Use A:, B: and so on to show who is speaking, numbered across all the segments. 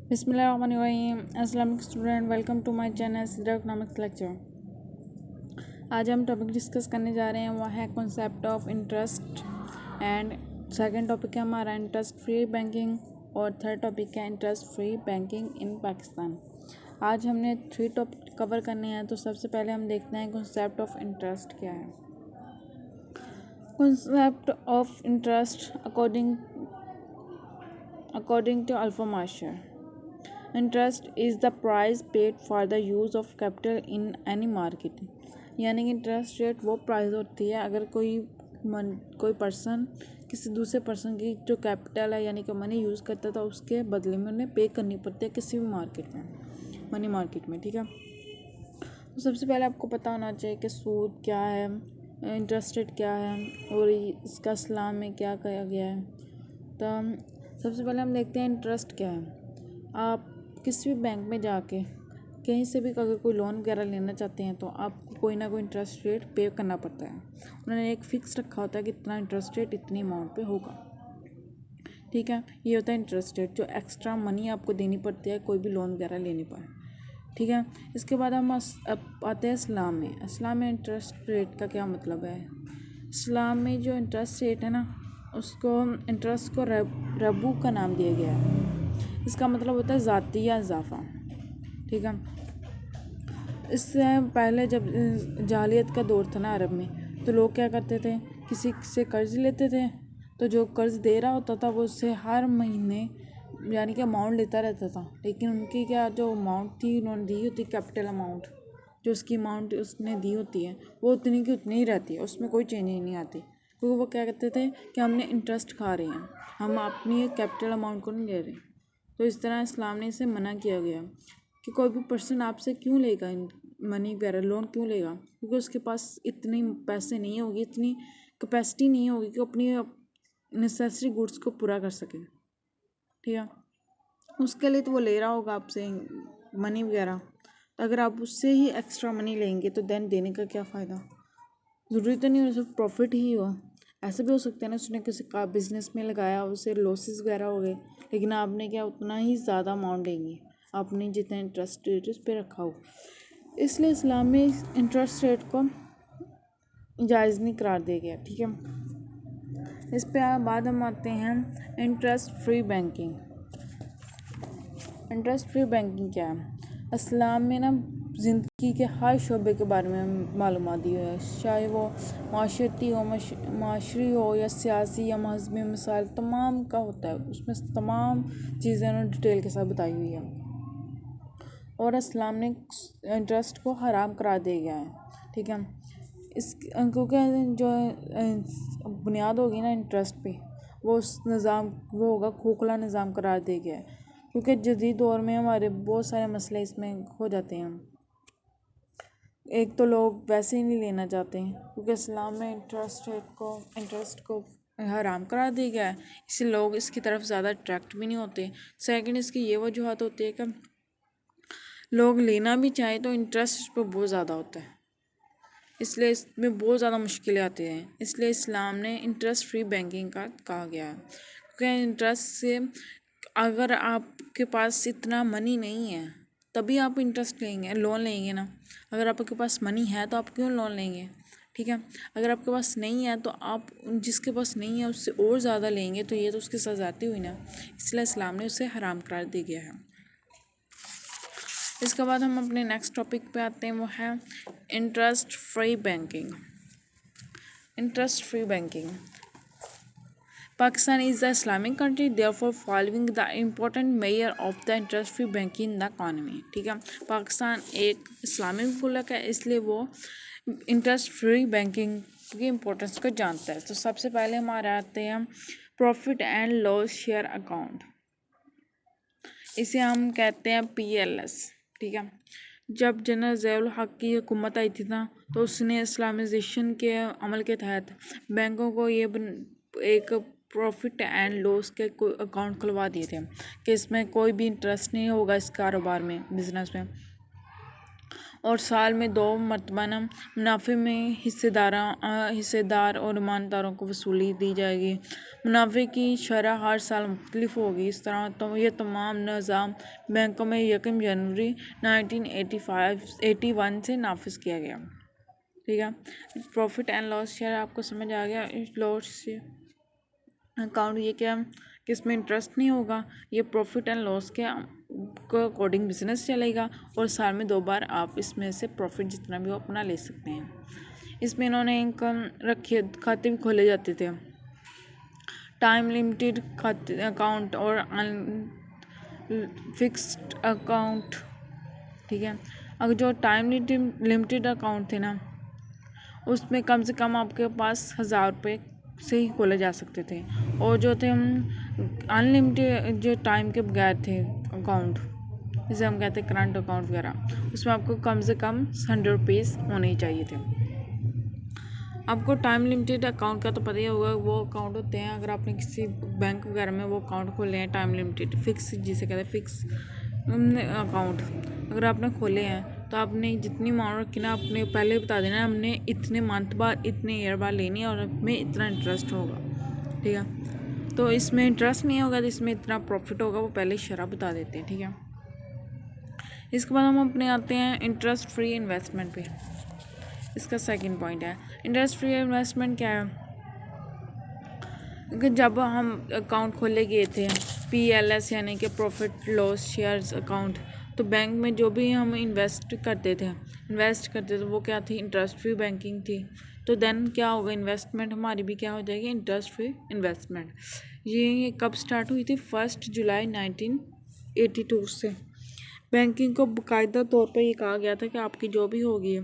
A: बिस्मिल्लाहिर्रहमानिर्रहीम। अस्सलाम student, welcome to my channel Sidra economics lecture. आज हम टॉपिक डिस्कस करने जा रहे हैं, वो है concept of interest. And second topic है हमारा इंटरेस्ट फ्री बैंकिंग और थर्ड टॉपिक है interest free banking in Pakistan. आज हमने 3 टॉपिक कवर करने हैं। तो सबसे पहले हम देखते हैं कॉन्सेप्ट ऑफ इंटरेस्ट क्या है। Concept of interest according to अल्फा Marshall, interest is the price paid for the use of capital in any market. यानी कि इंटरेस्ट रेट वो प्राइस होती है अगर कोई पर्सन किसी दूसरे पर्सन की जो कैपिटल है यानी कि मनी यूज़ करता था उसके बदले में उन्हें पे करनी पड़ती है किसी भी मार्केट में, मनी मार्केट में। ठीक है, तो सबसे पहले आपको पता होना चाहिए कि सूद क्या है, इंटरेस्ट रेट क्या है और इसका इस्लाम में क्या कहा गया है। तो सबसे पहले हम देखते हैं इंटरेस्ट क्या है। आप किसी भी बैंक में जाके कहीं से भी अगर कोई लोन वगैरह लेना चाहते हैं तो आपको कोई ना कोई इंटरेस्ट रेट पे करना पड़ता है। उन्होंने एक फ़िक्स रखा होता है कि इतना इंटरेस्ट रेट इतनी अमाउंट पे होगा। ठीक है, ये होता है इंटरेस्ट रेट, जो एक्स्ट्रा मनी आपको देनी पड़ती है कोई भी लोन वगैरह लेने पर। ठीक है, इसके बाद हम अब आते हैं इस्लाम में। इस्लाम में इंटरेस्ट रेट का क्या मतलब है। इस्लाम में जो इंटरेस्ट रेट है ना, उसको इंटरेस्ट को रबू का नाम दिया गया है। इसका मतलब होता है ज़ाती या इजाफा। ठीक है, इससे पहले जब जालियत का दौर था ना अरब में, तो लोग क्या करते थे, किसी से कर्ज लेते थे तो जो कर्ज दे रहा होता था वो उससे हर महीने यानी कि अमाउंट लेता रहता था। लेकिन उनकी क्या जो अमाउंट थी उन्होंने दी होती कैपिटल अमाउंट, जो उसकी अमाउंट उसने दी होती है वो उतनी की उतनी ही रहती है, उसमें कोई चेंज ही नहीं आती। क्योंकि वो क्या कहते थे कि हमने इंटरेस्ट खा रहे हैं, हम अपनी कैपिटल अमाउंट को नहीं ले रहे। तो इस तरह इस्लाम ने इसे मना किया गया कि कोई भी पर्सन आपसे क्यों लेगा मनी वगैरह, लोन क्यों लेगा, क्योंकि उसके पास इतने पैसे नहीं होगी, इतनी कैपेसिटी नहीं होगी कि अपनी नेसेसरी गुड्स को पूरा कर सके। ठीक है, उसके लिए तो वो ले रहा होगा आपसे मनी वगैरह। तो अगर आप उससे ही एक्स्ट्रा मनी लेंगे तो देन देने का क्या फ़ायदा। ज़रूरी तो नहीं हो सिर्फ प्रॉफिट ही हो, ऐसा भी हो सकता है ना उसने किसी का बिजनेस में लगाया, उसे लॉसेस वगैरह हो गए, लेकिन आपने क्या उतना ही ज़्यादा अमाउंट देंगे आपने जितना इंटरेस्ट रेट उस पर रखा हो। इसलिए इस्लाम में इंटरेस्ट रेट को जायज़ नहीं करार दिया गया। ठीक है, इस पे बाद हम आते हैं interest free banking. Interest free banking क्या है। इस्लाम में ना ज़िंदगी के हर शोबे के बारे में मालूमात दी है, चाहे वो माशरती हो, माशरी हो या सियासी या मजहबी मिसाल, तमाम का होता है उसमें, तमाम चीज़ें उन्होंने डिटेल के साथ बताई हुई है। और इस्लाम ने इंटरेस्ट को हराम करा दिया गया है। ठीक है, इस क्योंकि जो बुनियाद होगी ना इंटरेस्ट पे, वो उस निज़ाम वो होगा खोखला निज़ाम करार दिया गया है। क्योंकि जदीद दौर में हमारे बहुत सारे मसले इसमें हो जाते हैं। एक तो लोग वैसे ही नहीं लेना चाहते हैं क्योंकि इस्लाम में इंटरेस्ट को हराम करा दिया गया है, इसलिए लोग इसकी तरफ ज़्यादा अट्रैक्ट भी नहीं होते। सेकंड, इसकी ये वजूहत होती है कि लोग लेना भी चाहें तो इंटरेस्ट इस पर बहुत ज़्यादा होता है, इसलिए इसमें बहुत ज़्यादा मुश्किलें आती हैं। इसलिए इस्लाम ने इंटरेस्ट फ्री बैंकिंग का कहा गया है, क्योंकि इंटरेस्ट से अगर आपके पास इतना मनी नहीं है तभी आप इंटरेस्ट लेंगे, लोन लेंगे ना। अगर आपके पास मनी है तो आप क्यों लोन लेंगे। ठीक है, अगर आपके पास नहीं है तो आप जिसके पास नहीं है उससे और ज़्यादा लेंगे, तो ये तो उसकी सजाती हुई ना। इसलिए इस्लाम ने उसे हराम करार दिया गया है। इसके बाद हम अपने नेक्स्ट टॉपिक पे आते हैं, वो है interest free banking. Interest free banking, Pakistan is the Islamic country, therefore following the important measure of the interest-free banking in the economy। ठीक है, पाकिस्तान एक इस्लामिक मुल्क है, इसलिए वो इंटरेस्ट फ्री बैंकिंग की इम्पोर्टेंस को जानता है। तो सबसे पहले हमारे आते हैं profit and loss share account, इसे हम कहते हैं PLS। ठीक है, जब जनरल ज़ियाउल हक की हुकूमत आई थी ना, तो उसने इस्लामाइजेशन के अमल के तहत बैंकों को ये एक प्रॉफिट एंड लॉस के अकाउंट खुलवा दिए थे कि इसमें कोई भी इंटरेस्ट नहीं होगा इस कारोबार में, बिजनेस में। और साल में 2 मरतबा मुनाफे में हिस्सेदार और ईमानदारों को वसूली दी जाएगी। मुनाफे की शरह हर साल मुख्तलिफ होगी। इस तरह तो यह तमाम निज़ाम बैंकों में 1 जनवरी 1981 से नाफिज किया गया। ठीक है, प्रॉफिट एंड लॉस शेयर आपको समझ आ गया। लॉस अकाउंट ये क्या कि इसमें इंटरेस्ट नहीं होगा, ये प्रॉफिट एंड लॉस के अकॉर्डिंग बिजनेस चलेगा और साल में 2 बार आप इसमें से प्रॉफिट जितना भी हो अपना ले सकते हैं। इसमें इन्होंने इनकम रखे खाते भी खोले जाते थे, टाइम लिमिटेड खाते अकाउंट और फिक्स्ड अकाउंट। ठीक है, अगर जो टाइम लिमिटेड अकाउंट थे ना, उसमें कम से कम आपके पास 1000 रुपये से ही खोले जा सकते थे, और जो थे हम अनलिमिटेड जो टाइम के बगैर थे अकाउंट, जिसे हम कहते हैं करंट अकाउंट वगैरह, उसमें आपको कम से कम 100 रुपीज़ होने ही चाहिए थे। आपको टाइम लिमिटेड अकाउंट का तो पता ही होगा, वो अकाउंट होते हैं अगर आपने किसी बैंक वगैरह में वो अकाउंट खोले हैं टाइम लिमिटेड फिक्स, जिसे कहते हैं फिक्स अकाउंट, अगर आपने खोले हैं तो आपने जितनी अमाउंट रखी ना, आपने पहले बता देना हमने इतने मंथ बाद इतने ईयर बाद लेनी है और हमें इतना इंटरेस्ट होगा। ठीक है, तो इसमें इंटरेस्ट नहीं होगा, तो इसमें इतना प्रॉफिट होगा वो पहले शरह बता देते हैं। ठीक है, इसके बाद हम अपने आते हैं इंटरेस्ट फ्री इन्वेस्टमेंट पे। इसका सेकंड पॉइंट है इंटरेस्ट फ्री इन्वेस्टमेंट क्या है। कि जब हम अकाउंट खोले गए थे PLS यानी कि प्रॉफिट लॉस शेयर्स अकाउंट, तो बैंक में जो भी हम इन्वेस्ट करते थे वो क्या थी, इंटरेस्ट फ्री बैंकिंग थी। तो देन क्या होगा, इन्वेस्टमेंट हमारी भी क्या हो जाएगी, इंटरेस्ट फ्री इन्वेस्टमेंट। ये कब स्टार्ट हुई थी, 1 जुलाई 1982 से। बैंकिंग को बाकायदा तौर पर ये कहा गया था कि आपकी जो भी होगी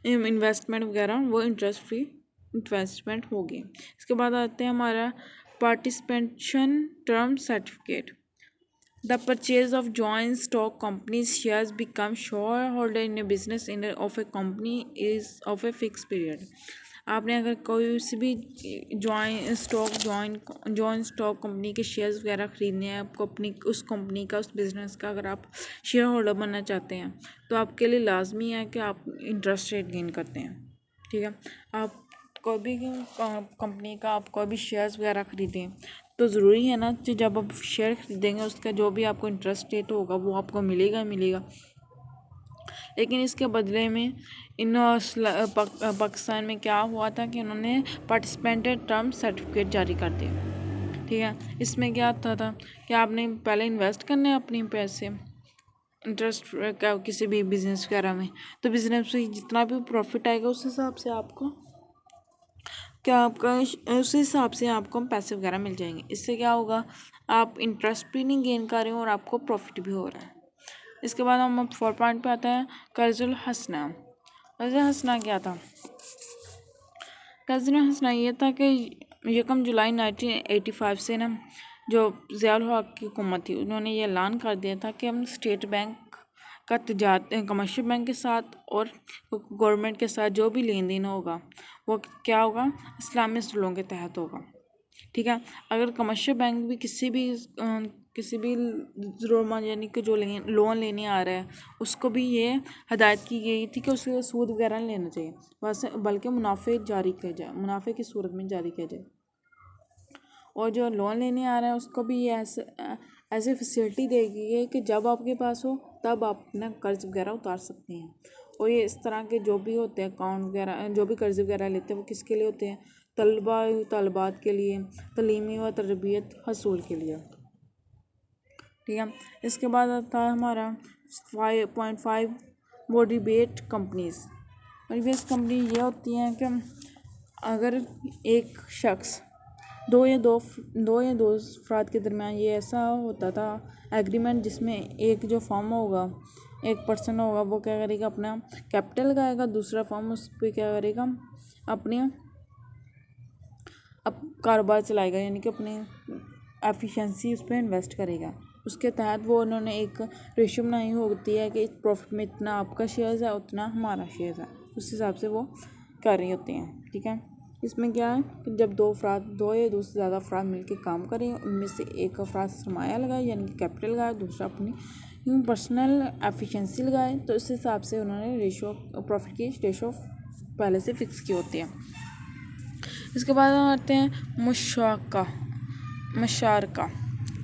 A: इन्वेस्टमेंट वगैरह वो इंटरेस्ट फ्री इन्वेस्टमेंट होगी। इसके बाद आते हैं हमारा participation term certificate. The purchase of joint stock companies shares become share holder in A business in of A company is of a fix period. आपने अगर कोई सी भी जॉइंट स्टॉक कंपनी के शेयर्स वगैरह खरीदने हैं, आपको अपनी उस कंपनी का उस बिज़नेस का अगर आप शेयर होल्डर बनना चाहते हैं तो आपके लिए लाजमी है कि आप इंटरेस्ट रेट गेन करते हैं। ठीक है, आप कोई भी कंपनी का आप कोई भी शेयर्स वगैरह खरीदें तो ज़रूरी है ना कि जब आप शेयर खरीदेंगे उसका जो भी आपको इंटरेस्ट रेट होगा वो आपको मिलेगा। लेकिन इसके बदले में इन पाकिस्तान में क्या हुआ था कि उन्होंने पार्टिसिपेंट टर्म सर्टिफिकेट जारी कर दिया। ठीक है, इसमें क्या था कि आपने पहले इन्वेस्ट करने हैं अपने पैसे इंटरेस्ट का किसी भी बिजनेस वगैरह में, तो बिजनेस में जितना भी प्रॉफिट आएगा उस हिसाब से आपको उस हिसाब से आपको पैसे वगैरह मिल जाएंगे। इससे क्या होगा, आप इंटरेस्ट भी नहीं गेन कर रहे हो और आपको प्रॉफिट भी हो रहा है। इसके बाद हम 4 पॉइंट पे आते हैं कर्जुल हसना। कर्जुल हसना क्या था, कर्जुल हसना ये था कि 1 जुलाई 1985 से ना जो ज़ियाउल हक की हुकूमत थी उन्होंने ये ऐलान कर दिया था कि हम स्टेट बैंक का कमर्शियल बैंक के साथ और गवर्नमेंट के साथ जो भी लेन देन होगा वो क्या होगा, इस्लामी असूलों के तहत होगा। ठीक है, अगर कमर्शियल बैंक भी किसी भी ज़रूरतमंद यानी कि जो लोन लेने आ रहा है उसको भी ये हदायत की गई थी कि उसे सूद वगैरह नहीं लेना चाहिए, वैसे बल्कि मुनाफे की सूरत में जारी किया जाए। और जो लोन लेने आ रहा है उसको भी ये ऐसे फैसिलिटी देगी गई कि जब आपके पास हो तब आप अपना कर्ज वगैरह उतार सकते हैं। और ये इस तरह के जो भी होते हैं अकाउंट वगैरह जो भी कर्ज वगैरह लेते हैं वो किसके लिए होते हैं, तलबात के लिए, तलीमी व तरबियत हसूल के लिए। ठीक है, इसके बाद आता है हमारा 5.5 मोटिवेट कंपनीज। मोटिवेट कंपनी ये होती हैं कि अगर एक शख्स दो या दो अफराद के दरमियान ये ऐसा होता था एग्रीमेंट जिसमें एक जो फर्म होगा, एक पर्सन होगा, वो क्या करेगा, अपना कैपिटल लगाएगा, दूसरा फर्म उस पर क्या करेगा, अपने कारोबार चलाएगा, यानी कि अपनी एफिशिएंसी उस पर इन्वेस्ट करेगा। उसके तहत वो उन्होंने एक रेशियो बनाई होती है कि इस प्रॉफिट में इतना आपका शेयर है उतना हमारा शेयर है, उस हिसाब से वो कर रही होती हैं। ठीक है, इसमें क्या है कि जब दो या दो से ज़्यादा अफराद मिलकर काम करें, उनमें से एक अफराद सरमाया लगाए यानी कि कैपिटल लगाए, दूसरा अपनी पर्सनल एफिशिएंसी लगाए, तो इस हिसाब से उन्होंने रेशो प्रॉफिट की रेशो पहले से फिक्स की होती है। इसके बाद हम आते हैं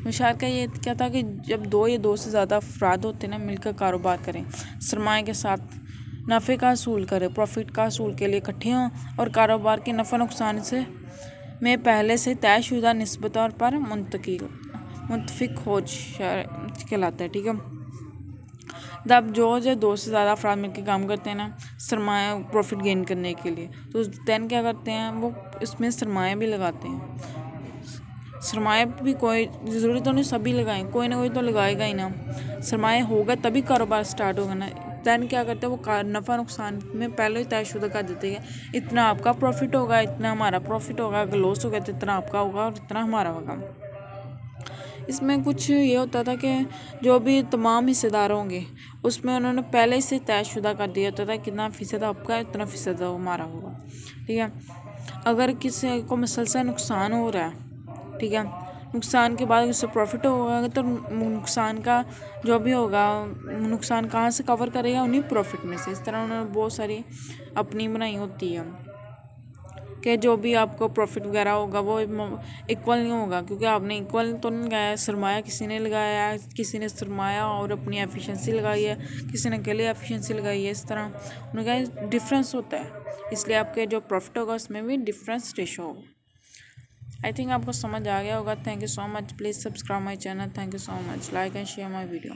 A: मुशारका ये क्या था कि जब दो या दो से ज़्यादा अफराद होते हैं ना, मिलकर कारोबार करें, सरमाए के साथ नफ़े का असूल करें, प्रॉफिट का असूल के लिए इकट्ठे हों और कारोबार के नफ़ा नुकसान से में पहले से तयशुदा निस्बतों पर मुतफिक हो कहलाता है। ठीक है, जब जो दो से ज़्यादा अफराद मिलकर काम करते हैं ना सरमाया प्रॉफिट गेन करने के लिए, तो दैन क्या करते हैं वो इसमें सरमाया भी लगाते हैं। सरमाया भी कोई ज़रूरी तो नहीं सभी लगाएं, कोई ना कोई तो लगाएगा ही ना। सरमाया होगा तभी कारोबार स्टार्ट होगा ना। दैन क्या करते हैं वो नफ़ा नुकसान में पहले ही तयशुदा कर देते हैं, इतना आपका प्रॉफिट होगा, इतना हमारा प्रॉफिट होगा, अगर लॉस हो गया तो इतना आपका होगा और इतना हमारा होगा। इसमें कुछ ये होता था कि जो भी तमाम हिस्सेदार होंगे उसमें उन्होंने पहले से तयशुदा कर दिया होता था कितना फ़ीसद आपका है, इतना फ़ीसद हमारा होगा। ठीक है, अगर किसी को मसलसल नुकसान हो रहा है, ठीक है, नुकसान के बाद उससे प्रॉफिट होगा तो नुकसान का जो भी होगा नुकसान कहाँ से कवर करेगा, उन्हीं प्रॉफिट में से। इस तरह उन्होंने बहुत सारी अपनी बनाई होती है कि जो भी आपको प्रॉफिट वगैरह होगा वो इक्वल नहीं होगा, क्योंकि आपने इक्वल तो नहीं लगाया, सरमाया किसी ने लगाया है, किसी ने सरमाया और अपनी एफिशिएंसी लगाई है, किसी ने अकेले एफिशिएंसी लगाई है। इस तरह उन्होंने कहा डिफरेंस होता है, इसलिए आपके जो प्रॉफिट होगा उसमें भी डिफरेंस रेशो होगा। आई थिंक आपको समझ आ गया होगा। Thank you so much, please subscribe my channel. Thank you so much, like and share my video.